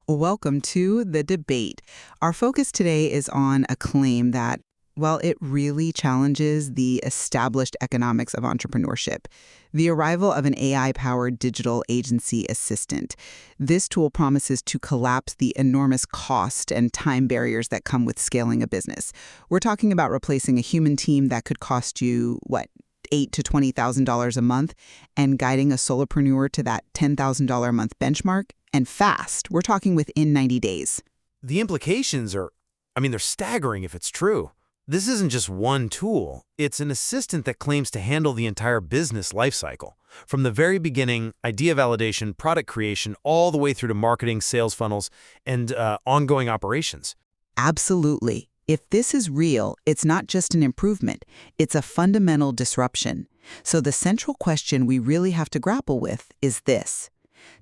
Welcome to The Debate. Our focus today is on a claim that, well, it really challenges the established economics of entrepreneurship. The arrival of an AI-powered digital agency assistant. This tool promises to collapse the enormous cost and time barriers that come with scaling a business. We're talking about replacing a human team that could cost you, $8,000 to $20,000 a month, and guiding a solopreneur to that $10,000 a month benchmark, and fast. We're talking within 90 days. The implications they're staggering if it's true. This isn't just one tool. It's an assistant that claims to handle the entire business lifecycle. From the very beginning, idea validation, product creation, all the way through to marketing, sales funnels, and ongoing operations. Absolutely. If this is real, it's not just an improvement, it's a fundamental disruption. So the central question we really have to grapple with is this.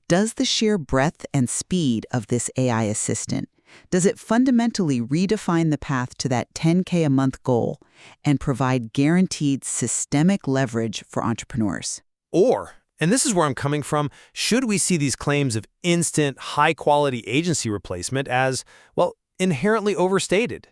Does the sheer breadth and speed of this AI assistant, does it fundamentally redefine the path to that $10K a month goal and provide guaranteed systemic leverage for entrepreneurs? Or, and this is where I'm coming from, should we see these claims of instant, high-quality agency replacement as, inherently overstated?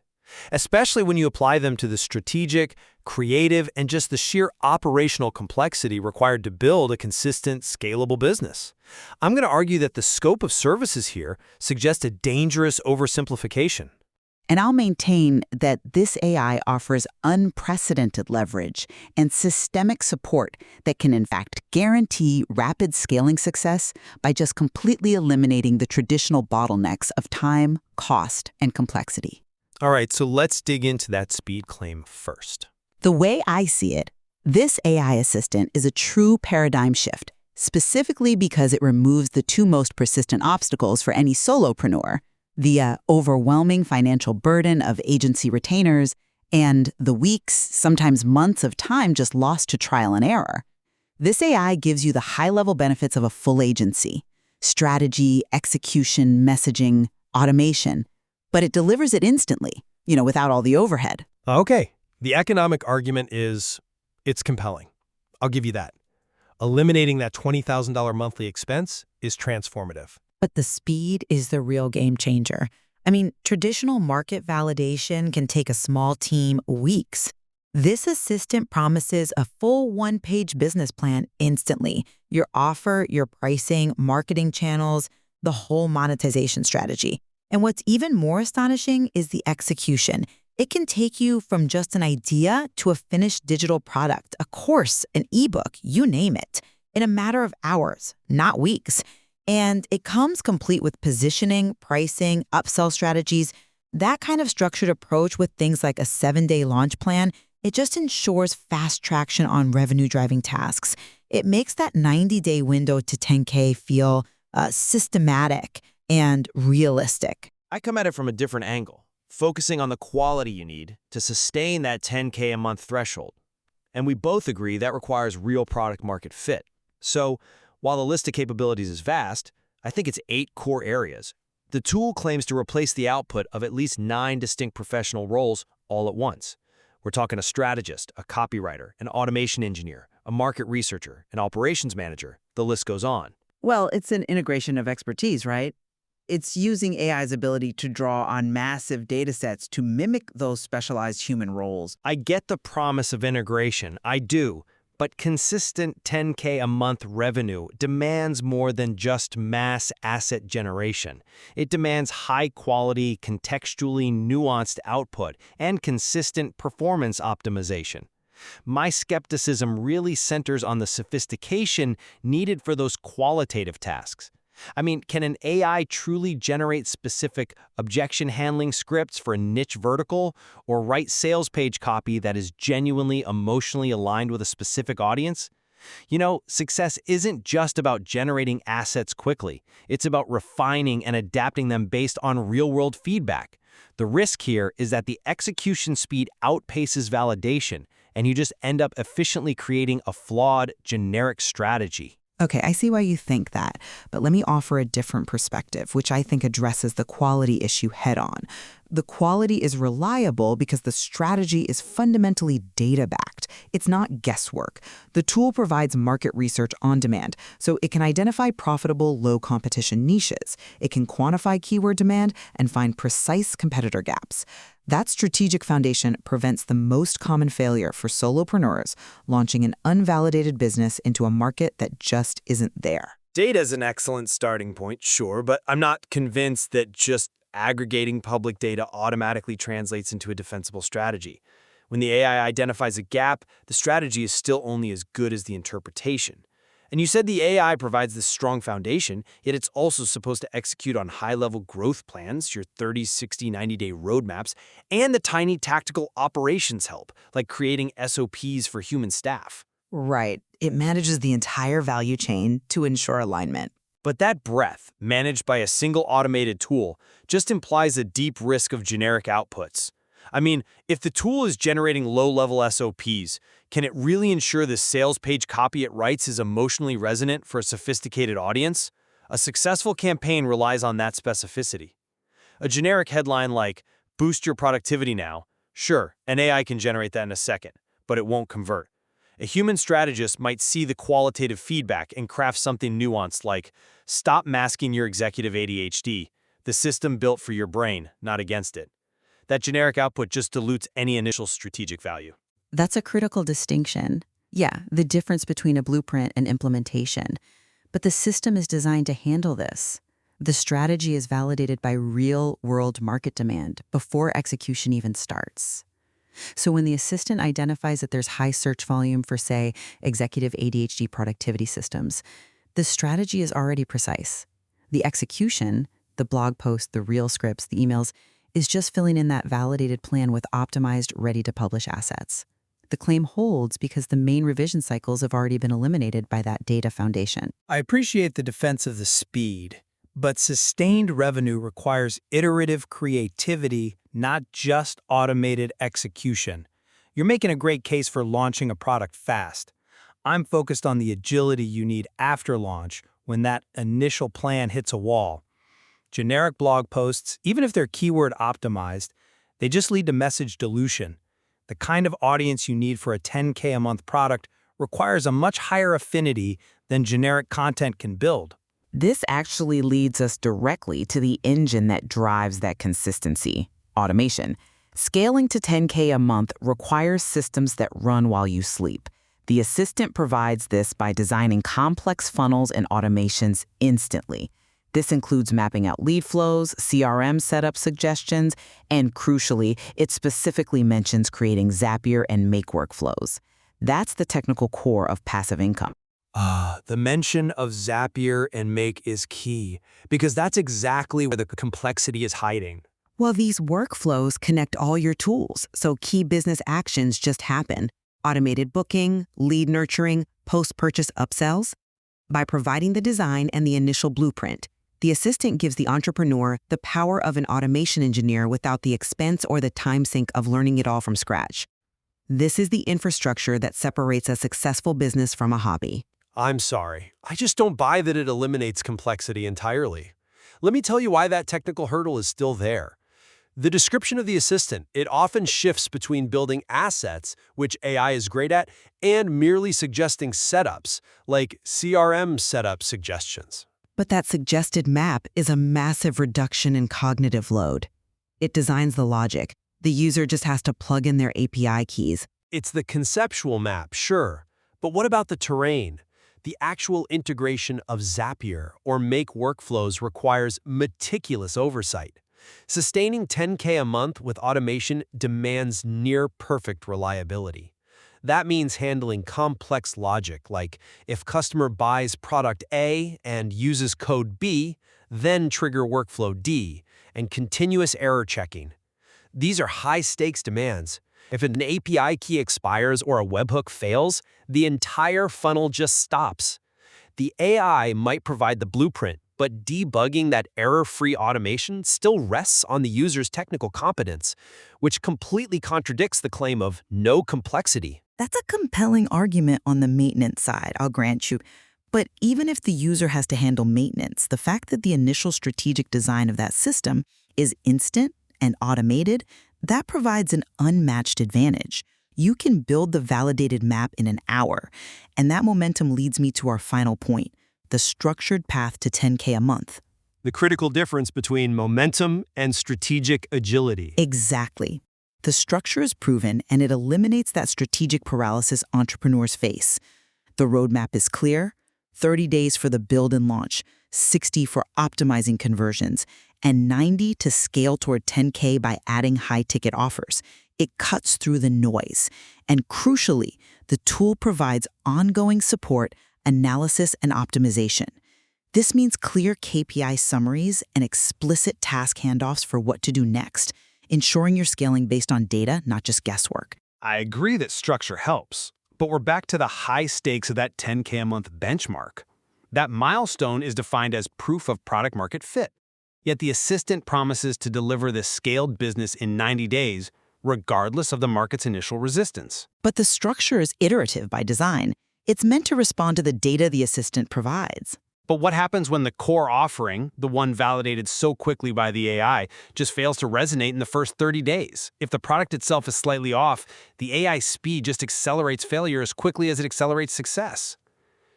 Especially when you apply them to the strategic, creative, and just the sheer operational complexity required to build a consistent, scalable business. I'm going to argue that the scope of services here suggests a dangerous oversimplification. And I'll maintain that this AI offers unprecedented leverage and systemic support that can in fact guarantee rapid scaling success by just completely eliminating the traditional bottlenecks of time, cost, and complexity. All right, so let's dig into that speed claim first. The way I see it, this AI assistant is a true paradigm shift, specifically because it removes the two most persistent obstacles for any solopreneur, the overwhelming financial burden of agency retainers and the weeks, sometimes months of time just lost to trial and error. This AI gives you the high-level benefits of a full agency: strategy, execution, messaging, automation. But it delivers it instantly, without all the overhead. Okay. The economic argument is, it's compelling. I'll give you that. Eliminating that $20,000 monthly expense is transformative. But the speed is the real game changer. Traditional market validation can take a small team weeks. This assistant promises a full one-page business plan instantly. Your offer, your pricing, marketing channels, the whole monetization strategy. And what's even more astonishing is the execution. It can take you from just an idea to a finished digital product, a course, an ebook, you name it, in a matter of hours, not weeks. And it comes complete with positioning, pricing, upsell strategies. That kind of structured approach with things like a 7-day launch plan, it just ensures fast traction on revenue-driving tasks. It makes that 90-day window to 10K feel systematic and realistic. I come at it from a different angle, focusing on the quality you need to sustain that 10K a month threshold. And we both agree that requires real product market fit. So, while the list of capabilities is vast, I think it's 8 core areas. The tool claims to replace the output of at least 9 distinct professional roles all at once. We're talking a strategist, a copywriter, an automation engineer, a market researcher, an operations manager. The list goes on. Well, it's an integration of expertise, right? It's using AI's ability to draw on massive data sets to mimic those specialized human roles. I get the promise of integration, I do, but consistent 10K a month revenue demands more than just mass asset generation. It demands high-quality, contextually nuanced output and consistent performance optimization. My skepticism really centers on the sophistication needed for those qualitative tasks. Can an AI truly generate specific objection-handling scripts for a niche vertical or write sales page copy that is genuinely emotionally aligned with a specific audience? Success isn't just about generating assets quickly. It's about refining and adapting them based on real-world feedback. The risk here is that the execution speed outpaces validation, and you just end up efficiently creating a flawed, generic strategy. Okay, I see why you think that, but let me offer a different perspective, which I think addresses the quality issue head-on. The quality is reliable because the strategy is fundamentally data-backed. It's not guesswork. The tool provides market research on demand, so it can identify profitable, low-competition niches. It can quantify keyword demand and find precise competitor gaps. That strategic foundation prevents the most common failure for solopreneurs, launching an unvalidated business into a market that just isn't there. Data is an excellent starting point, sure, but I'm not convinced that just aggregating public data automatically translates into a defensible strategy. When the AI identifies a gap, the strategy is still only as good as the interpretation. And you said the AI provides this strong foundation, yet it's also supposed to execute on high-level growth plans, your 30, 60, 90-day roadmaps, and the tiny tactical operations help, like creating SOPs for human staff. Right. It manages the entire value chain to ensure alignment. But that breadth, managed by a single automated tool, just implies a deep risk of generic outputs. I mean, if the tool is generating low-level SOPs, can it really ensure the sales page copy it writes is emotionally resonant for a sophisticated audience? A successful campaign relies on that specificity. A generic headline like, "Boost your productivity now," sure, an AI can generate that in a second, but it won't convert. A human strategist might see the qualitative feedback and craft something nuanced like, "Stop masking your executive ADHD. The system built for your brain, not against it." That generic output just dilutes any initial strategic value. That's a critical distinction. Yeah, the difference between a blueprint and implementation. But the system is designed to handle this. The strategy is validated by real-world market demand before execution even starts. So when the assistant identifies that there's high search volume for, say, executive ADHD productivity systems, the strategy is already precise. The execution, the blog posts, the reel scripts, the emails, is just filling in that validated plan with optimized, ready-to-publish assets. The claim holds because the main revision cycles have already been eliminated by that data foundation. I appreciate the defense of the speed, but sustained revenue requires iterative creativity, not just automated execution. You're making a great case for launching a product fast. I'm focused on the agility you need after launch when that initial plan hits a wall. Generic blog posts, even if they're keyword optimized, they just lead to message dilution. The kind of audience you need for a $10K a month product requires a much higher affinity than generic content can build. This actually leads us directly to the engine that drives that consistency: automation. Scaling to 10K a month requires systems that run while you sleep. The assistant provides this by designing complex funnels and automations instantly. This includes mapping out lead flows, CRM setup suggestions, and crucially, it specifically mentions creating Zapier and Make workflows. That's the technical core of passive income. The mention of Zapier and Make is key, because that's exactly where the complexity is hiding. Well, these workflows connect all your tools, so key business actions just happen. Automated booking, lead nurturing, post-purchase upsells. By providing the design and the initial blueprint, the assistant gives the entrepreneur the power of an automation engineer without the expense or the time sink of learning it all from scratch. This is the infrastructure that separates a successful business from a hobby. I'm sorry, I just don't buy that it eliminates complexity entirely. Let me tell you why that technical hurdle is still there. The description of the assistant, it often shifts between building assets, which AI is great at, and merely suggesting setups, like CRM setup suggestions. But that suggested map is a massive reduction in cognitive load. It designs the logic. The user just has to plug in their API keys. It's the conceptual map, sure, but what about the terrain? The actual integration of Zapier or Make workflows requires meticulous oversight. Sustaining 10K a month with automation demands near-perfect reliability. That means handling complex logic, like if customer buys product A and uses code B, then trigger workflow D, and continuous error checking. These are high-stakes demands. If an API key expires or a webhook fails, the entire funnel just stops. The AI might provide the blueprint, but debugging that error-free automation still rests on the user's technical competence, which completely contradicts the claim of no complexity. That's a compelling argument on the maintenance side, I'll grant you. But even if the user has to handle maintenance, the fact that the initial strategic design of that system is instant and automated, that provides an unmatched advantage. You can build the validated map in an hour, and that momentum leads me to our final point, the structured path to 10K a month. The critical difference between momentum and strategic agility. Exactly. The structure is proven, and it eliminates that strategic paralysis entrepreneurs face. The roadmap is clear: 30 days for the build and launch, 60 for optimizing conversions, and 90 to scale toward 10K by adding high-ticket offers. It cuts through the noise. And crucially, the tool provides ongoing support, analysis, and optimization. This means clear KPI summaries and explicit task handoffs for what to do next, ensuring you're scaling based on data, not just guesswork. I agree that structure helps, but we're back to the high stakes of that 10K a month benchmark. That milestone is defined as proof of product market fit. Yet the assistant promises to deliver this scaled business in 90 days, regardless of the market's initial resistance. But the structure is iterative by design. It's meant to respond to the data the assistant provides. But what happens when the core offering, the one validated so quickly by the AI, just fails to resonate in the first 30 days? If the product itself is slightly off, the AI speed just accelerates failure as quickly as it accelerates success.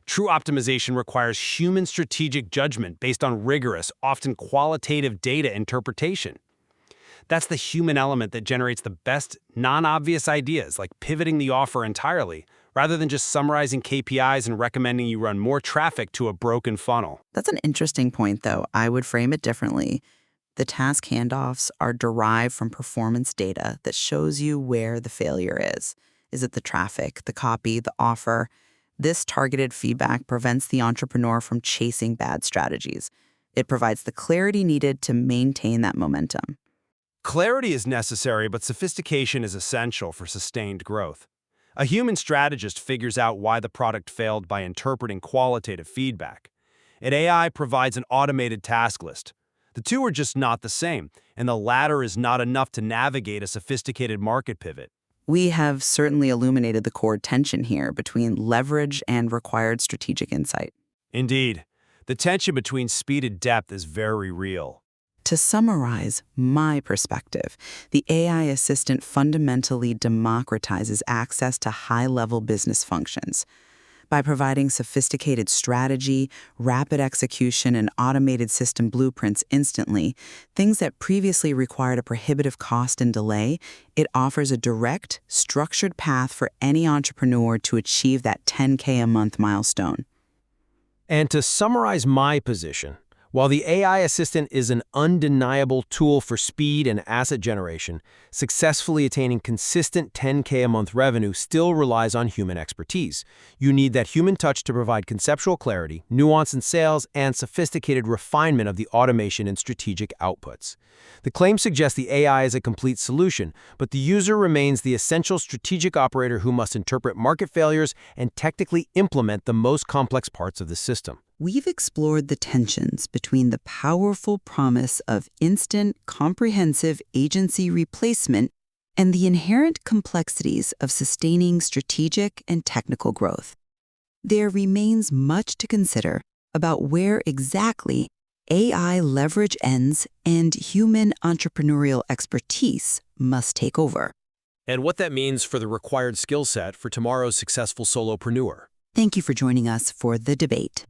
True optimization requires human strategic judgment based on rigorous, often qualitative data interpretation. That's the human element that generates the best, non-obvious ideas, like pivoting the offer entirely, rather than just summarizing KPIs and recommending you run more traffic to a broken funnel. That's an interesting point, though. I would frame it differently. The task handoffs are derived from performance data that shows you where the failure is. Is it the traffic, the copy, the offer? This targeted feedback prevents the entrepreneur from chasing bad strategies. It provides the clarity needed to maintain that momentum. Clarity is necessary, but sophistication is essential for sustained growth. A human strategist figures out why the product failed by interpreting qualitative feedback. An AI provides an automated task list. The two are just not the same, and the latter is not enough to navigate a sophisticated market pivot. We have certainly illuminated the core tension here between leverage and required strategic insight. Indeed, the tension between speed and depth is very real. To summarize my perspective, the AI assistant fundamentally democratizes access to high-level business functions. By providing sophisticated strategy, rapid execution, and automated system blueprints instantly, things that previously required a prohibitive cost and delay, it offers a direct, structured path for any entrepreneur to achieve that 10K a month milestone. And to summarize my position, while the AI assistant is an undeniable tool for speed and asset generation, successfully attaining consistent 10K a month revenue still relies on human expertise. You need that human touch to provide conceptual clarity, nuance in sales, and sophisticated refinement of the automation and strategic outputs. The claim suggests the AI is a complete solution, but the user remains the essential strategic operator who must interpret market failures and technically implement the most complex parts of the system. We've explored the tensions between the powerful promise of instant, comprehensive agency replacement and the inherent complexities of sustaining strategic and technical growth. There remains much to consider about where exactly AI leverage ends and human entrepreneurial expertise must take over. And what that means for the required skill set for tomorrow's successful solopreneur. Thank you for joining us for The Debate.